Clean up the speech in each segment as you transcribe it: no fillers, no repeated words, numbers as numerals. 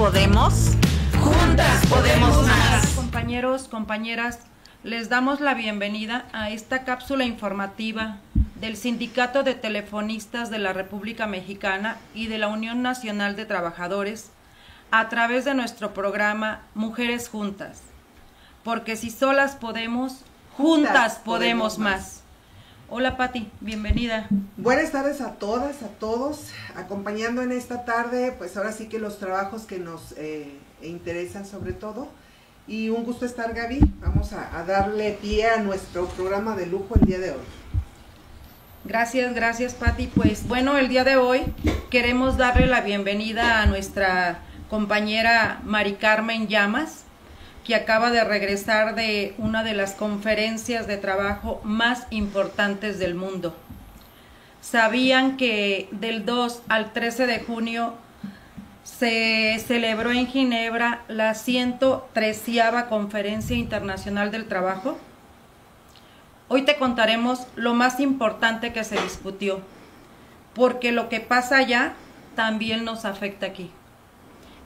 podemos, juntas podemos más. Compañeros, compañeras, les damos la bienvenida a esta cápsula informativa del Sindicato de Telefonistas de la República Mexicana y de la Unión Nacional de Trabajadores a través de nuestro programa Mujeres Juntas. Porque si solas podemos, juntas podemos más. Hola Pati, bienvenida. Buenas tardes a todas, a todos, acompañando en esta tarde, pues ahora sí que los trabajos que nos interesan sobre todo. Y un gusto estar, Gaby. Vamos a darle pie a nuestro programa de lujo el día de hoy. Gracias Pati. Pues bueno, el día de hoy queremos darle la bienvenida a nuestra compañera Mari Carmen Llamas, que acaba de regresar de una de las conferencias de trabajo más importantes del mundo. ¿Sabían que del 2 al 13 de junio se celebró en Ginebra la 113ª Conferencia Internacional del Trabajo? Hoy te contaremos lo más importante que se discutió, porque lo que pasa allá también nos afecta aquí.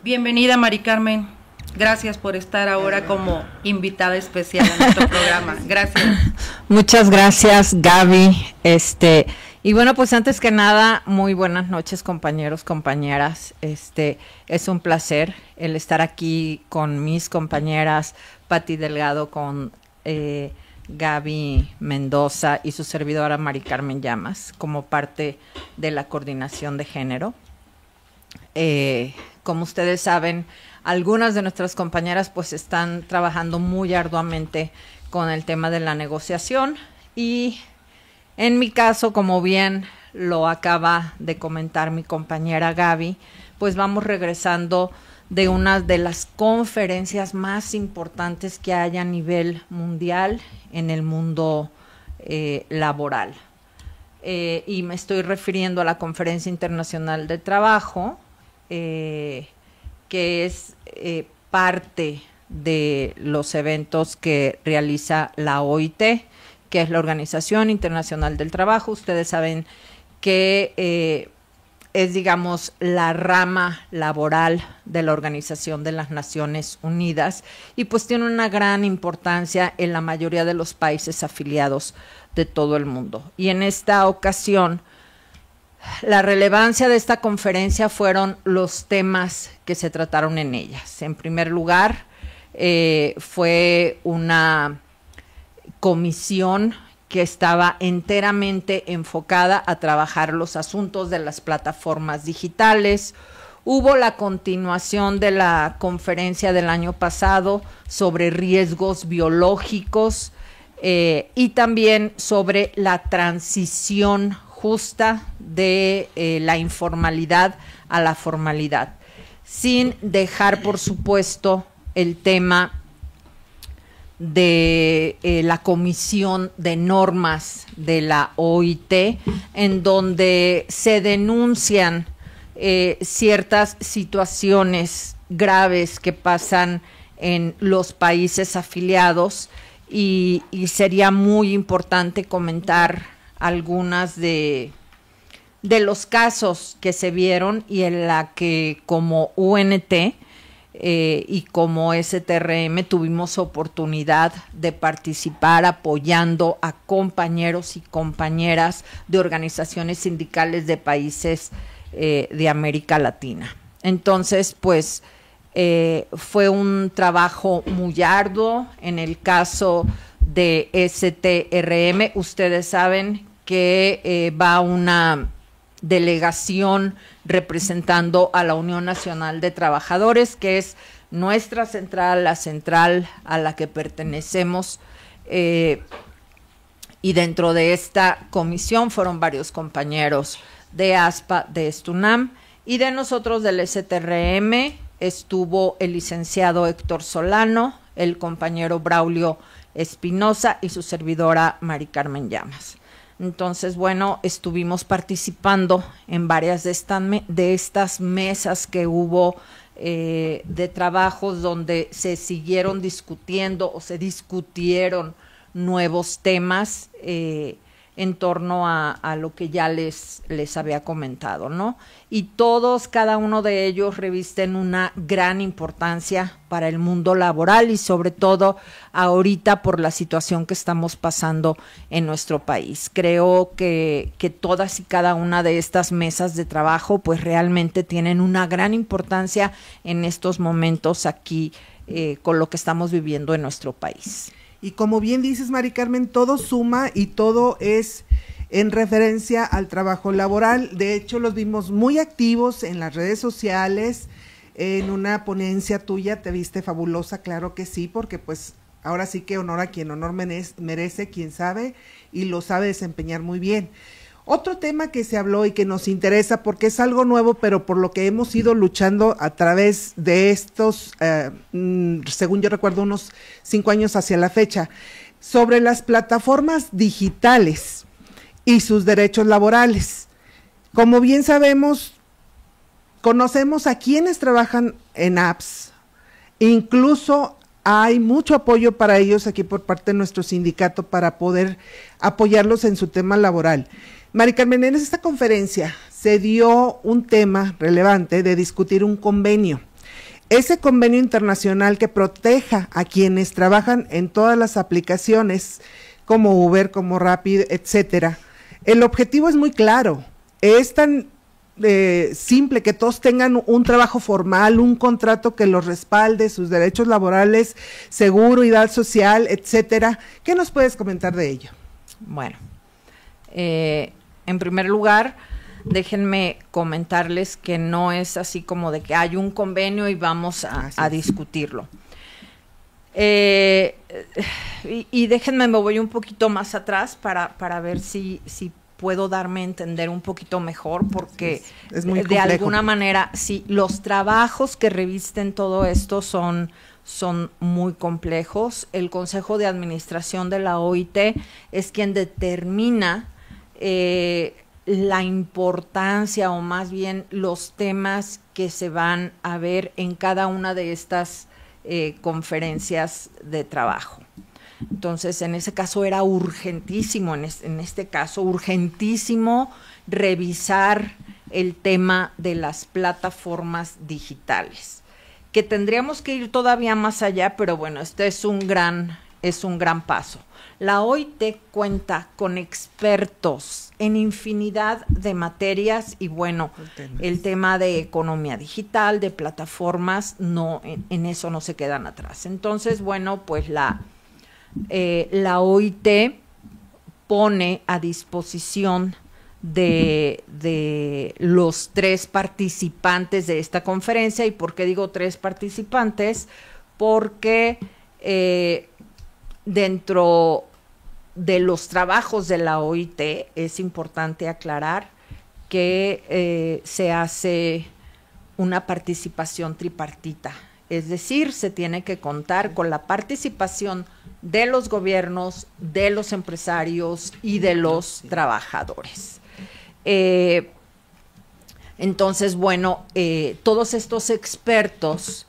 Bienvenida, Mari Carmen. Gracias por estar ahora como invitada especial a nuestro programa. Gracias. Muchas gracias, Gaby. Y bueno, pues antes que nada, muy buenas noches, compañeros, compañeras. Es un placer el estar aquí con mis compañeras Pati Delgado, con Gaby Mendoza y su servidora Mari Carmen Llamas, como parte de la coordinación de género. Como ustedes saben, algunas de nuestras compañeras pues están trabajando muy arduamente con el tema de la negociación y en mi caso, como bien lo acaba de comentar mi compañera Gaby, pues vamos regresando de una de las conferencias más importantes que hay a nivel mundial en el mundo laboral. Y me estoy refiriendo a la Conferencia Internacional de Trabajo, que es parte de los eventos que realiza la OIT, que es la Organización Internacional del Trabajo. Ustedes saben que es, digamos, la rama laboral de la Organización de las Naciones Unidas y pues tiene una gran importancia en la mayoría de los países afiliados de todo el mundo. Y en esta ocasión, la relevancia de esta conferencia fueron los temas que se trataron en ellas. En primer lugar, fue una comisión que estaba enteramente enfocada a trabajar los asuntos de las plataformas digitales. Hubo la continuación de la conferencia del año pasado sobre riesgos biológicos y también sobre la transición justa de la informalidad a la formalidad, sin dejar, por supuesto, el tema de la Comisión de Normas de la OIT, en donde se denuncian ciertas situaciones graves que pasan en los países afiliados y sería muy importante comentar algunas de los casos que se vieron y en la que como UNT y como STRM tuvimos oportunidad de participar apoyando a compañeros y compañeras de organizaciones sindicales de países de América Latina. Entonces, pues, fue un trabajo muy arduo. En el caso de STRM, ustedes saben que va una delegación representando a la Unión Nacional de Trabajadores, que es nuestra central, la central a la que pertenecemos, y dentro de esta comisión fueron varios compañeros de ASPA, de STUNAM, y de nosotros del STRM estuvo el licenciado Héctor Solano, el compañero Braulio Espinosa y su servidora Mari Carmen Llamas. Entonces, bueno, estuvimos participando en varias de estas mesas que hubo de trabajos donde se siguieron discutiendo o se discutieron nuevos temas. en torno a lo que ya les había comentado, ¿no? Y todos, cada uno de ellos revisten una gran importancia para el mundo laboral y sobre todo ahorita por la situación que estamos pasando en nuestro país. Creo que todas y cada una de estas mesas de trabajo pues realmente tienen una gran importancia en estos momentos aquí con lo que estamos viviendo en nuestro país. Y como bien dices, Mari Carmen, todo suma y todo es en referencia al trabajo laboral. De hecho, los vimos muy activos en las redes sociales, en una ponencia tuya, te viste fabulosa, claro que sí, porque pues ahora sí que honor a quien honor merece, quien sabe y lo sabe desempeñar muy bien. Otro tema que se habló y que nos interesa porque es algo nuevo, pero por lo que hemos ido luchando a través de estos, según yo recuerdo, unos 5 años hacia la fecha, sobre las plataformas digitales y sus derechos laborales. Como bien sabemos, conocemos a quienes trabajan en apps, incluso hay mucho apoyo para ellos aquí por parte de nuestro sindicato para poder apoyarlos en su tema laboral. Mari Carmen, en esta conferencia se dio un tema relevante de discutir un convenio. Ese convenio internacional que proteja a quienes trabajan en todas las aplicaciones como Uber, como Rappi, etcétera. El objetivo es muy claro, es tan simple que todos tengan un trabajo formal, un contrato que los respalde, sus derechos laborales, seguridad social, etcétera. ¿Qué nos puedes comentar de ello? Bueno, en primer lugar, déjenme comentarles que no es así como de que hay un convenio y vamos a discutirlo. Y déjenme, me voy un poquito más atrás para ver si puedo darme a entender un poquito mejor, porque es muy de alguna manera, sí, los trabajos que revisten todo esto son muy complejos. El Consejo de Administración de la OIT es quien determina la importancia o más bien los temas que se van a ver en cada una de estas conferencias de trabajo. Entonces, en ese caso era urgentísimo, en este caso, urgentísimo revisar el tema de las plataformas digitales, que tendríamos que ir todavía más allá, pero bueno, este es un gran paso. La OIT cuenta con expertos en infinidad de materias y bueno, el tema de economía digital, de plataformas, no, en eso no se quedan atrás. Entonces, bueno, pues la OIT pone a disposición de los 3 participantes de esta conferencia. ¿Y por qué digo 3 participantes? Porque dentro de los trabajos de la OIT es importante aclarar que se hace una participación tripartita, es decir, se tiene que contar con la participación de los gobiernos, de los empresarios y de los trabajadores. Entonces, bueno, todos estos expertos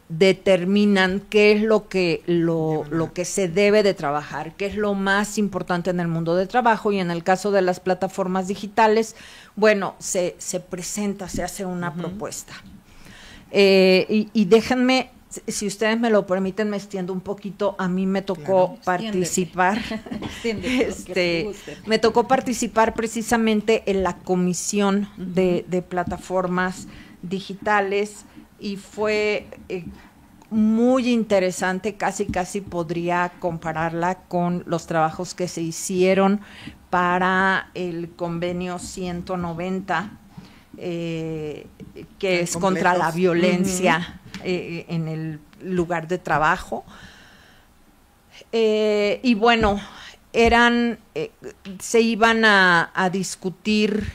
determinan qué es lo que se debe de trabajar, qué es lo más importante en el mundo del trabajo, y en el caso de las plataformas digitales, bueno, se presenta, se hace una propuesta. Y déjenme, si ustedes me lo permiten, me extiendo un poquito. A mí me tocó participar, me tocó participar precisamente en la comisión de plataformas digitales, y fue muy interesante, casi podría compararla con los trabajos que se hicieron para el convenio 190, que es contra la violencia en el lugar de trabajo. Y bueno, se iban a discutir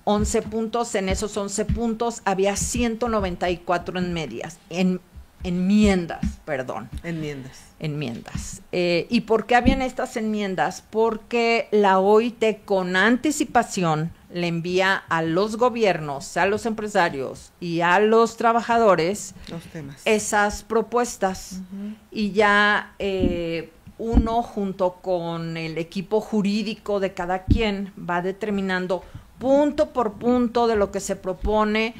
11 puntos. En esos 11 puntos había 194 enmiendas. ¿Y por qué habían estas enmiendas? Porque la OIT con anticipación le envía a los gobiernos, a los empresarios y a los trabajadores esas propuestas, y ya uno junto con el equipo jurídico de cada quien va determinando punto por punto de lo que se propone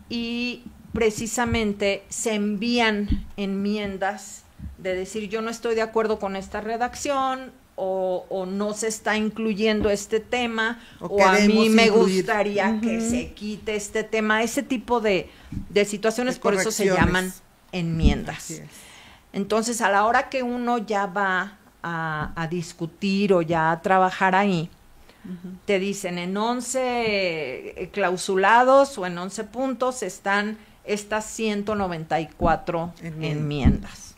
y precisamente se envían enmiendas de decir yo no estoy de acuerdo con esta redacción o no se está incluyendo este tema o a mí me gustaría que se quite este tema, ese tipo de situaciones, por eso se llaman enmiendas. Entonces a la hora que uno ya va a discutir o ya a trabajar ahí, te dicen en 11 clausulados o en 11 puntos están estas 194 enmiendas.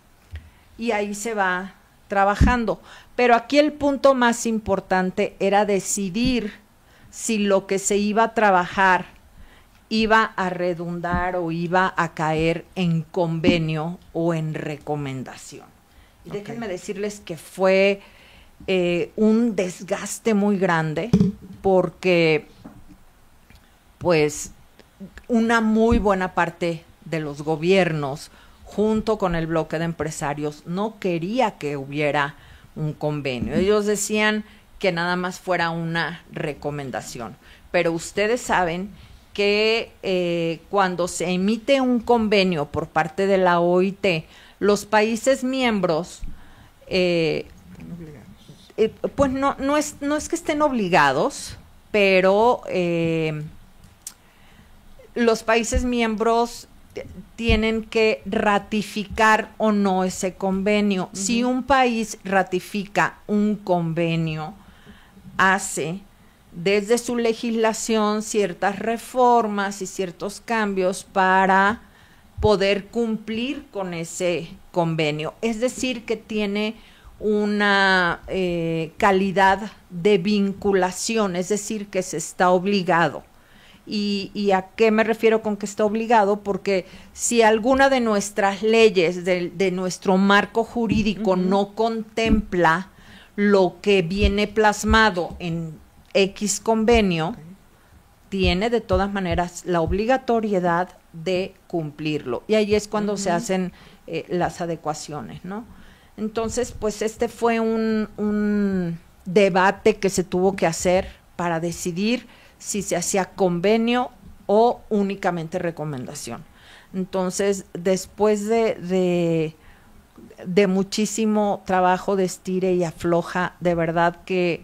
Y ahí se va trabajando. Pero aquí el punto más importante era decidir si lo que se iba a trabajar iba a redundar o iba a caer en convenio o en recomendación. Y déjenme decirles que fue un desgaste muy grande porque pues una muy buena parte de los gobiernos junto con el bloque de empresarios no quería que hubiera un convenio. Ellos decían que nada más fuera una recomendación, pero ustedes saben que cuando se emite un convenio por parte de la OIT, los países miembros pues no es que estén obligados, pero los países miembros tienen que ratificar o no ese convenio. Si un país ratifica un convenio, hace desde su legislación ciertas reformas y ciertos cambios para poder cumplir con ese convenio. Es decir, que tiene una calidad de vinculación, es decir, que se está obligado. ¿Y a qué me refiero con que está obligado? Porque si alguna de nuestras leyes, de nuestro marco jurídico no contempla lo que viene plasmado en X convenio, tiene de todas maneras la obligatoriedad de cumplirlo. Y ahí es cuando se hacen las adecuaciones, ¿no? Entonces, pues este fue un debate que se tuvo que hacer para decidir si se hacía convenio o únicamente recomendación. Entonces, después de muchísimo trabajo de estire y afloja, de verdad que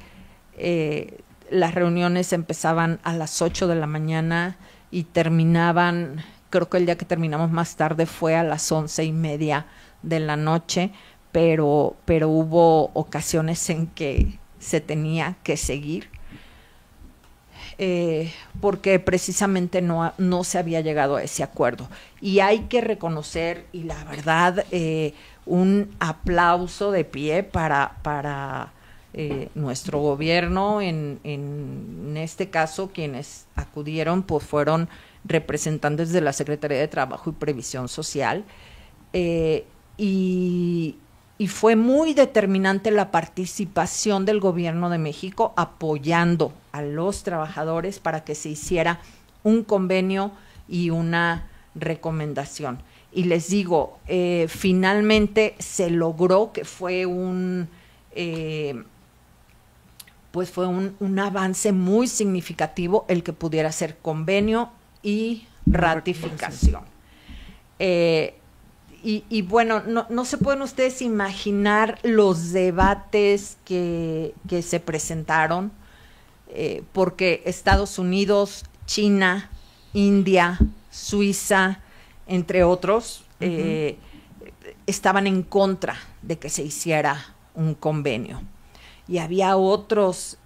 las reuniones empezaban a las 8 de la mañana y terminaban, creo que el día que terminamos más tarde fue a las 11:30 de la noche, pero hubo ocasiones en que se tenía que seguir. Porque precisamente no se había llegado a ese acuerdo. Y hay que reconocer, y la verdad, un aplauso de pie para nuestro gobierno. En este caso, quienes acudieron pues fueron representantes de la Secretaría de Trabajo y Previsión Social, y fue muy determinante la participación del gobierno de México apoyando a los trabajadores para que se hiciera un convenio y una recomendación. Y les digo, finalmente se logró, que fue un avance muy significativo el que pudiera ser convenio y ratificación. Y bueno, no se pueden ustedes imaginar los debates que se presentaron, porque Estados Unidos, China, India, Suiza, entre otros, estaban en contra de que se hiciera un convenio. Y había otros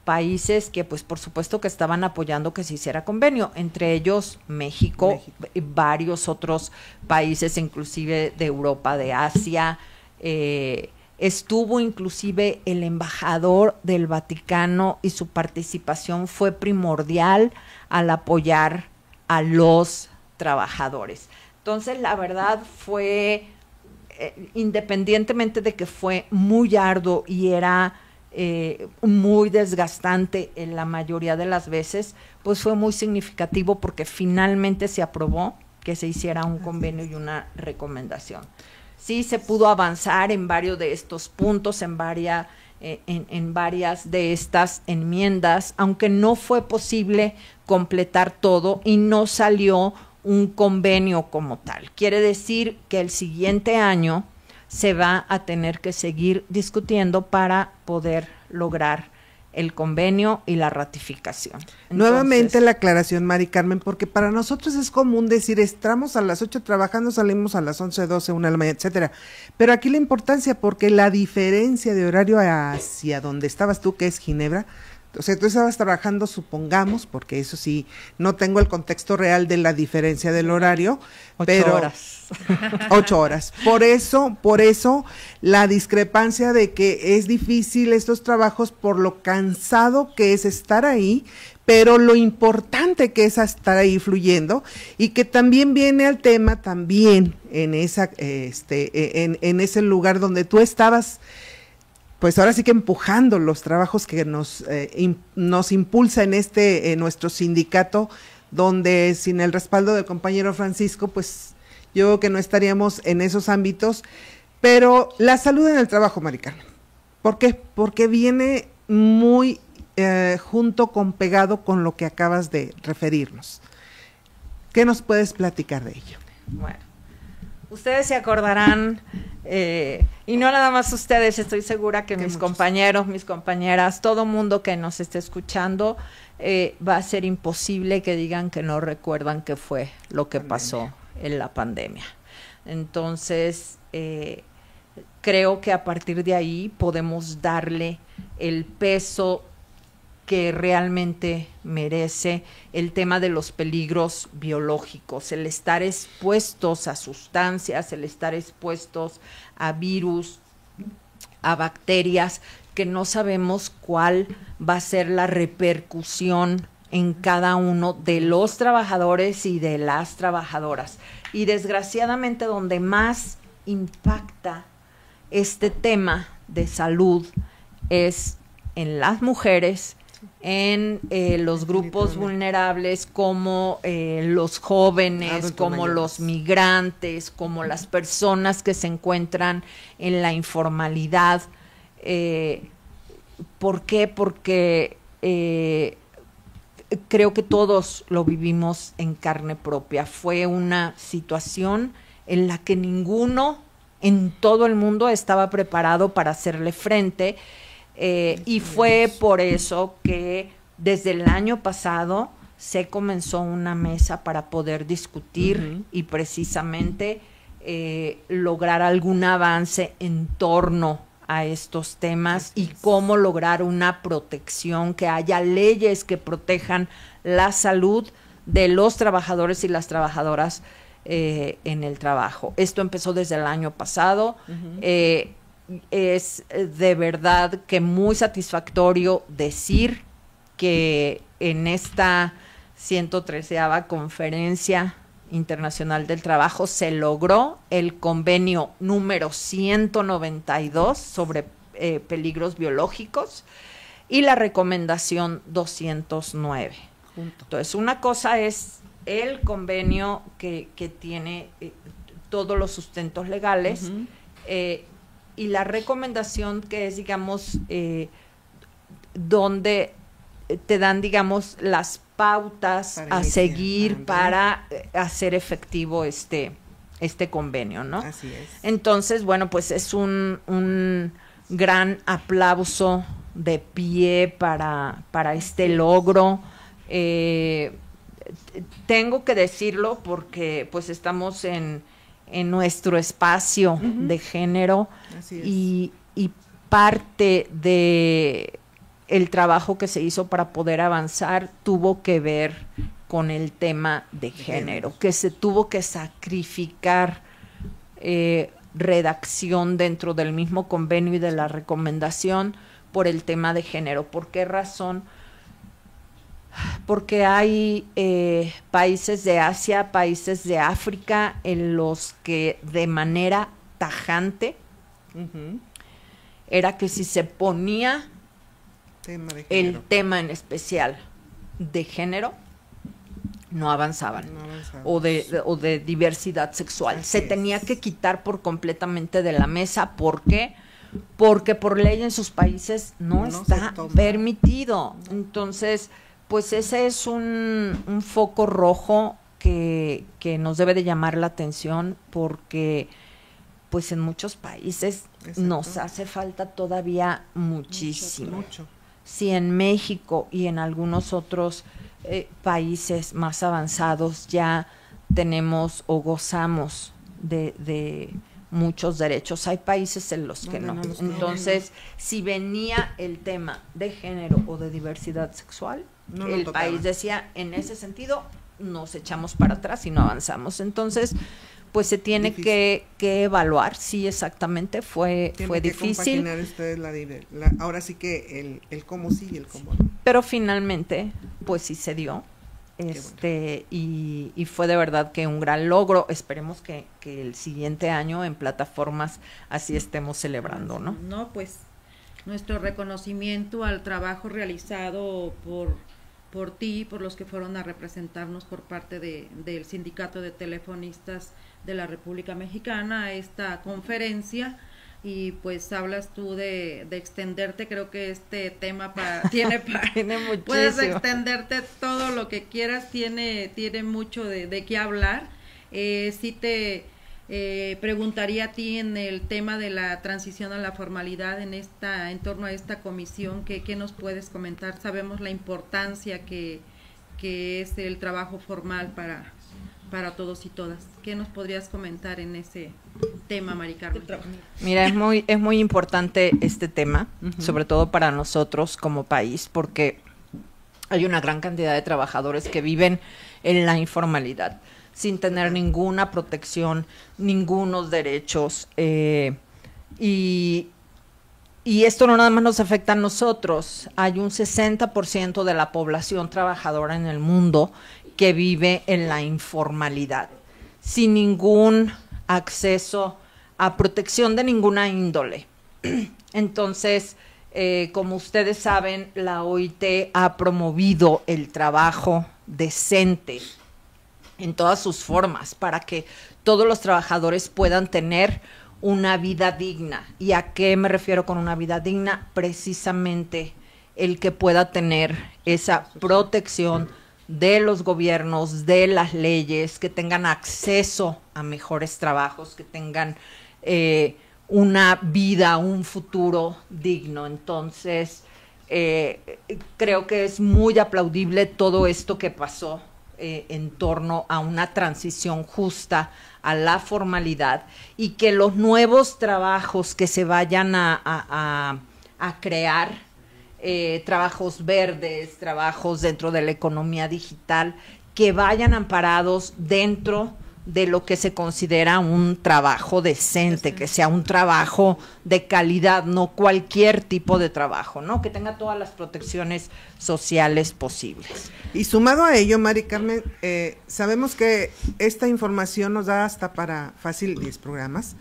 países que, pues, por supuesto que estaban apoyando que se hiciera convenio, entre ellos México. Y varios otros países, inclusive de Europa, de Asia. Estuvo inclusive el embajador del Vaticano y su participación fue primordial al apoyar a los trabajadores. Entonces, la verdad fue, independientemente de que fue muy arduo y era muy desgastante en la mayoría de las veces, pues fue muy significativo porque finalmente se aprobó que se hiciera un convenio y una recomendación. sí se pudo avanzar en varios de estos puntos, en varias de estas enmiendas, aunque no fue posible completar todo y no salió un convenio como tal. Quiere decir que el siguiente año se va a tener que seguir discutiendo para poder lograr el convenio y la ratificación. Entonces, nuevamente la aclaración, Mari Carmen, porque para nosotros es común decir, estamos a las 8 trabajando, salimos a las 11, 12, 1 de la mañana, etcétera. Pero aquí la importancia, porque la diferencia de horario hacia donde estabas tú, que es Ginebra, o sea, tú estabas trabajando, supongamos, porque eso sí, no tengo el contexto real de la diferencia del horario, 8 horas. 8 horas. Por eso la discrepancia de que es difícil estos trabajos por lo cansado que es estar ahí, pero lo importante que es estar ahí fluyendo, y que también viene al tema también en en ese lugar donde tú estabas, pues ahora sí que empujando los trabajos que nos impulsa en nuestro sindicato, donde sin el respaldo del compañero Francisco, pues yo creo que no estaríamos en esos ámbitos. Pero la salud en el trabajo, Mari Carmen, ¿por qué? Porque viene muy pegado con lo que acabas de referirnos. ¿Qué nos puedes platicar de ello? Bueno, ustedes se acordarán, y no nada más ustedes, estoy segura que mis compañeros, mis compañeras, todo mundo que nos esté escuchando, va a ser imposible que digan que no recuerdan qué fue lo que pasó en la pandemia. Entonces, creo que a partir de ahí podemos darle el peso que realmente merece el tema de los peligros biológicos, el estar expuestos a sustancias, el estar expuestos a virus, a bacterias, que no sabemos cuál va a ser la repercusión en cada uno de los trabajadores y de las trabajadoras. Y desgraciadamente donde más impacta este tema de salud es en las mujeres, en los grupos vulnerables como los jóvenes, como los migrantes, como las personas que se encuentran en la informalidad. ¿Por qué? Porque creo que todos lo vivimos en carne propia. Fue una situación en la que ninguno en todo el mundo estaba preparado para hacerle frente. Y fue por eso que desde el año pasado se comenzó una mesa para poder discutir y precisamente lograr algún avance en torno a estos temas y cómo lograr una protección, que haya leyes que protejan la salud de los trabajadores y las trabajadoras en el trabajo. Esto empezó desde el año pasado. Es de verdad que muy satisfactorio decir que en esta 113ª Conferencia Internacional del Trabajo se logró el convenio número 192 sobre peligros biológicos y la recomendación 209. Entonces, una cosa es el convenio que tiene todos los sustentos legales, y la recomendación que es, digamos, donde te dan, digamos, las pautas a seguir para hacer efectivo este convenio, ¿no? Así es. Entonces, bueno, pues es un gran aplauso de pie para este logro. Tengo que decirlo porque pues estamos en nuestro espacio de género. Así es. Y parte de el trabajo que se hizo para poder avanzar tuvo que ver con el tema de género, que se tuvo que sacrificar redacción dentro del mismo convenio y de la recomendación por el tema de género. ¿Por qué razón? Porque hay países de Asia, países de África en los que de manera tajante era que si se ponía el tema en especial de género, no avanzaban, No o de diversidad sexual. Así Se es. tenía que quitar por completamente de la mesa. ¿Por qué? Porque por ley en sus países no está se toma. permitido. Entonces, pues ese es un foco rojo que nos debe de llamar la atención, porque pues en muchos países Exacto. nos hace falta todavía muchísimo. Mucho. Si en México y en algunos otros países más avanzados ya tenemos o gozamos de muchos derechos, hay países en los que no. No los tienen. Entonces, si venía el tema de género o de diversidad sexual, No lo el tocaban. país decía, en ese sentido, nos echamos para atrás y no avanzamos. Entonces, pues se tiene que evaluar. Sí, exactamente, fue Tienen que difícil, compaginar ustedes ahora sí que el cómo sí y el cómo no. pero finalmente pues sí se dio. Y fue de verdad que un gran logro. Esperemos que el siguiente año en plataformas así estemos celebrando, ¿no? No, pues nuestro reconocimiento al trabajo realizado por ti, por los que fueron a representarnos por parte del Sindicato de Telefonistas de la República Mexicana a esta conferencia. Y pues hablas tú de extenderte, creo que este tema tiene muchísimo. puedes extenderte todo lo que quieras, tiene mucho de qué hablar. Sí te preguntaría a ti en el tema de la transición a la formalidad en torno a esta comisión, ¿qué nos puedes comentar? Sabemos la importancia que es el trabajo formal para todos y todas. ¿Qué nos podrías comentar en ese tema, Mari Carmen? Mira, es muy importante este tema, sobre todo para nosotros como país, porque hay una gran cantidad de trabajadores que viven en la informalidad, sin tener ninguna protección, ningunos derechos, y esto no nada más nos afecta a nosotros. Hay un 60% de la población trabajadora en el mundo que vive en la informalidad, sin ningún acceso a protección de ninguna índole. Entonces, como ustedes saben, la OIT ha promovido el trabajo decente en todas sus formas para que todos los trabajadores puedan tener una vida digna. ¿Y a qué me refiero con una vida digna? Precisamente el que pueda tener esa protección de los gobiernos, de las leyes, que tengan acceso a mejores trabajos, que tengan una vida, un futuro digno. Entonces, creo que es muy aplaudible todo esto que pasó en torno a una transición justa a la formalidad, y que los nuevos trabajos que se vayan a crear, trabajos verdes, trabajos dentro de la economía digital, que vayan amparados dentro de lo que se considera un trabajo decente, que sea un trabajo de calidad, no cualquier tipo de trabajo, ¿no? Que tenga todas las protecciones sociales posibles. Y sumado a ello, Mari Carmen, sabemos que esta información nos da hasta para fácil 10 programas,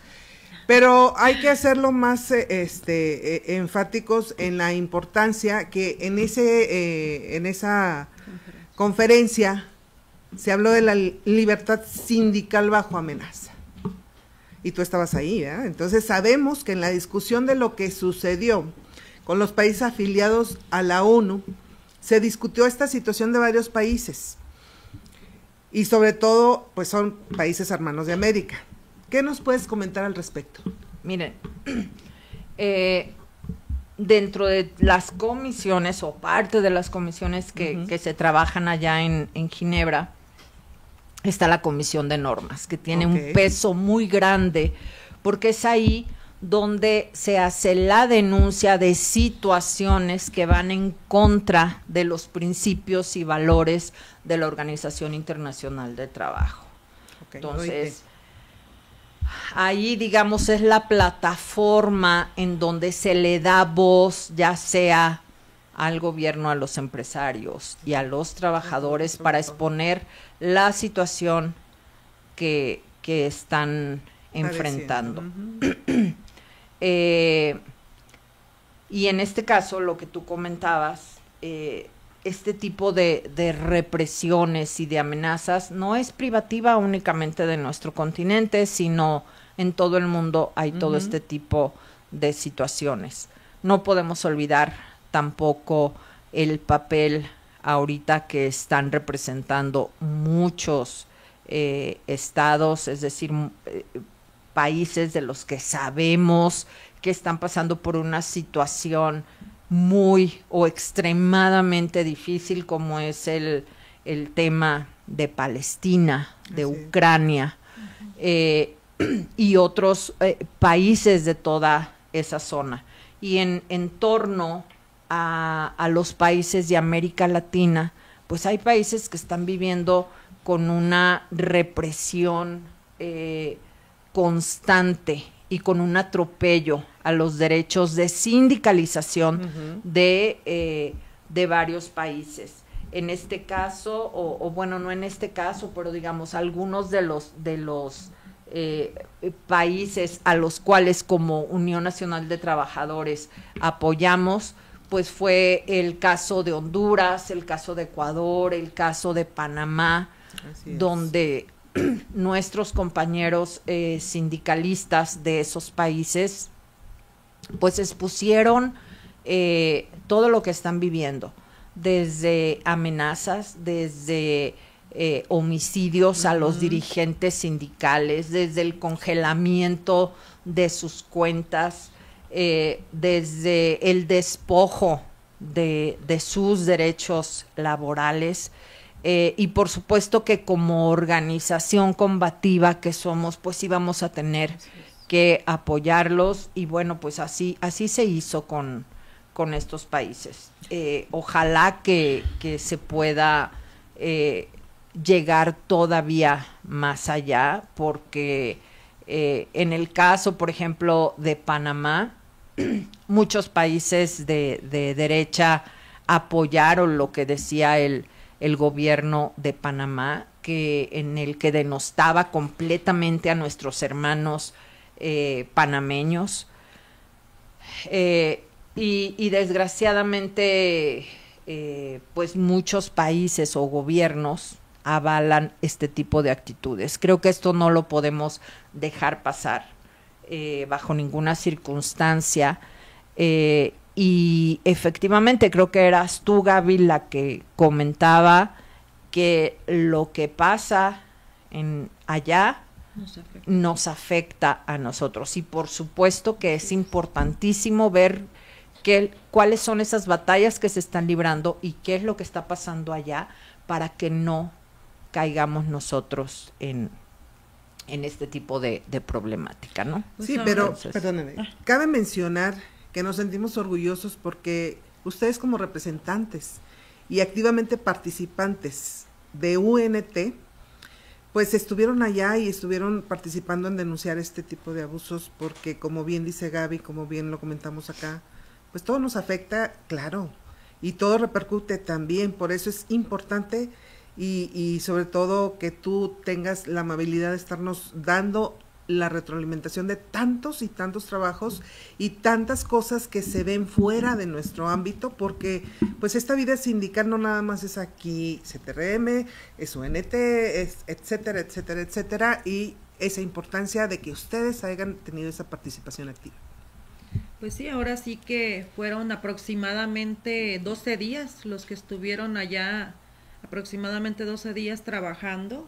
pero hay que hacerlo más enfáticos en la importancia que en esa conferencia se habló de la libertad sindical bajo amenaza. Y tú estabas ahí, ¿verdad? Entonces sabemos que en la discusión de lo que sucedió con los países afiliados a la ONU, se discutió esta situación de varios países. Y sobre todo, pues son países hermanos de América. ¿Qué nos puedes comentar al respecto? Miren, dentro de las comisiones o parte de las comisiones que se trabajan allá en Ginebra, está la Comisión de Normas, que tiene un peso muy grande, porque es ahí donde se hace la denuncia de situaciones que van en contra de los principios y valores de la Organización Internacional del Trabajo. Entonces, ahí, digamos, es la plataforma en donde se le da voz, ya sea al gobierno, a los empresarios y a los trabajadores, para exponer la situación que están enfrentando. Y en este caso, lo que tú comentabas, este tipo de represiones y de amenazas no es privativa únicamente de nuestro continente, sino en todo el mundo hay todo este tipo de situaciones. No podemos olvidar tampoco el papel ahorita que están representando muchos estados, es decir, países de los que sabemos que están pasando por una situación muy o extremadamente difícil, como es el tema de Palestina, de Ucrania, y otros países de toda esa zona. Y en torno a los países de América Latina, pues hay países que están viviendo con una represión constante y con un atropello a los derechos de sindicalización de varios países. En este caso, o bueno, no en este caso, pero digamos, algunos de los países a los cuales como Unión Nacional de Trabajadores apoyamos, pues fue el caso de Honduras, el caso de Ecuador, el caso de Panamá, donde nuestros compañeros sindicalistas de esos países pues expusieron todo lo que están viviendo, desde amenazas, desde homicidios a los dirigentes sindicales, desde el congelamiento de sus cuentas, desde el despojo de sus derechos laborales, y por supuesto que como organización combativa que somos, pues íbamos a tener que apoyarlos, y bueno, pues así se hizo con estos países. Ojalá que se pueda llegar todavía más allá, porque en el caso, por ejemplo, de Panamá, muchos países de derecha apoyaron lo que decía el gobierno de Panamá, en el que denostaba completamente a nuestros hermanos panameños, y desgraciadamente pues muchos países o gobiernos avalan este tipo de actitudes. Creo que esto no lo podemos dejar pasar bajo ninguna circunstancia, y efectivamente creo que eras tú, Gaby, la que comentaba que lo que pasa allá nos afecta a nosotros, y por supuesto que es importantísimo ver cuáles son esas batallas que se están librando y qué es lo que está pasando allá, para que no caigamos nosotros en este tipo de problemática, ¿no? Sí, pero, perdóname, cabe mencionar que nos sentimos orgullosos porque ustedes como representantes y activamente participantes de UNT, pues estuvieron allá y estuvieron participando en denunciar este tipo de abusos, porque como bien dice Gaby, como bien lo comentamos acá, pues todo nos afecta, claro, y todo repercute también. Por eso es importante y sobre todo que tú tengas la amabilidad de estarnos dando la retroalimentación de tantos y tantos trabajos y tantas cosas que se ven fuera de nuestro ámbito, porque pues esta vida sindical no nada más es aquí CTRM, es UNT, es etcétera, etcétera, etcétera, y esa importancia de que ustedes hayan tenido esa participación activa. Pues sí, ahora sí que fueron aproximadamente 12 días los que estuvieron allá, aproximadamente 12 días trabajando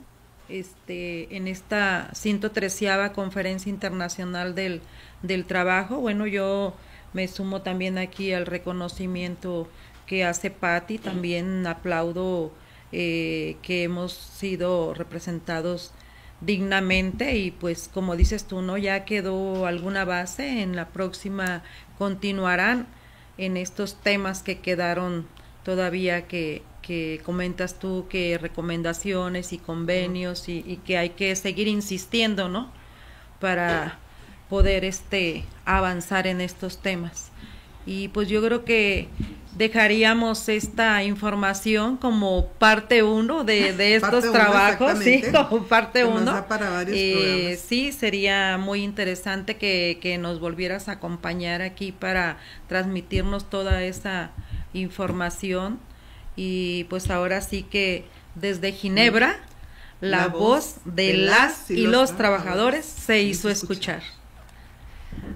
en esta 113ª Conferencia Internacional del Trabajo. Bueno, yo me sumo también aquí al reconocimiento que hace Patti, también aplaudo que hemos sido representados dignamente, y pues como dices tú, ¿no? Ya quedó alguna base, en la próxima continuarán en estos temas que quedaron todavía, que comentas tú, que recomendaciones y convenios, y que hay que seguir insistiendo, ¿no? Para poder avanzar en estos temas. Y pues yo creo que dejaríamos esta información como parte 1 de estos trabajos, sí, como parte 1. Sí, sería muy interesante que nos volvieras a acompañar aquí para transmitirnos toda esa información, y pues ahora sí que desde Ginebra la voz de las y los trabajadores se hizo escuchar.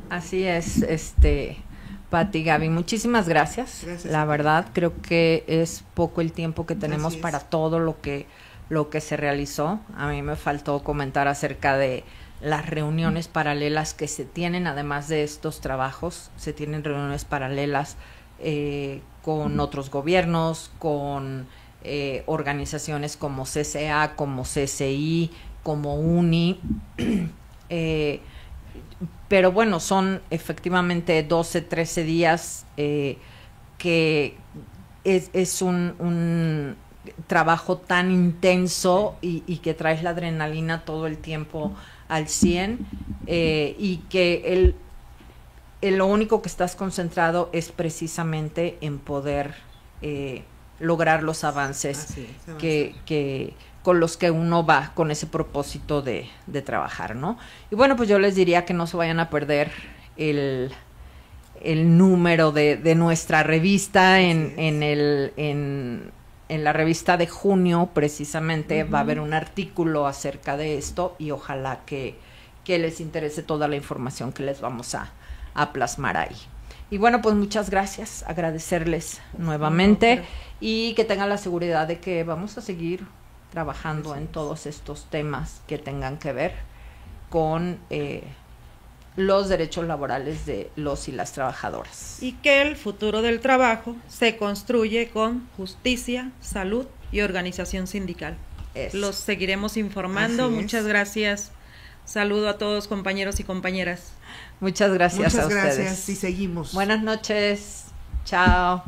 Así es, Pati, Gaby, muchísimas gracias. La verdad, creo que es poco el tiempo que tenemos para todo lo que se realizó. A mí me faltó comentar acerca de las reuniones paralelas que se tienen, además de estos trabajos, se tienen reuniones paralelas con otros gobiernos, con organizaciones como CCA, como CCI, como UNI, pero bueno, son efectivamente 12, 13 días que es un trabajo tan intenso y que traes la adrenalina todo el tiempo al 100 y que lo único que estás concentrado es precisamente en poder lograr los avances que con los que uno va con ese propósito de trabajar, ¿no? Y bueno, pues yo les diría que no se vayan a perder el número de nuestra revista en la revista de junio, precisamente, va a haber un artículo acerca de esto y ojalá que les interese toda la información que les vamos a plasmar ahí. Y bueno, pues muchas gracias, agradecerles nuevamente y que tengan la seguridad de que vamos a seguir trabajando en todos estos temas que tengan que ver con los derechos laborales de los y las trabajadoras. Y que el futuro del trabajo se construye con justicia, salud y organización sindical. Los seguiremos informando. Muchas gracias. Saludo a todos, compañeros y compañeras. Muchas gracias a ustedes. Muchas gracias y seguimos. Buenas noches. Chao.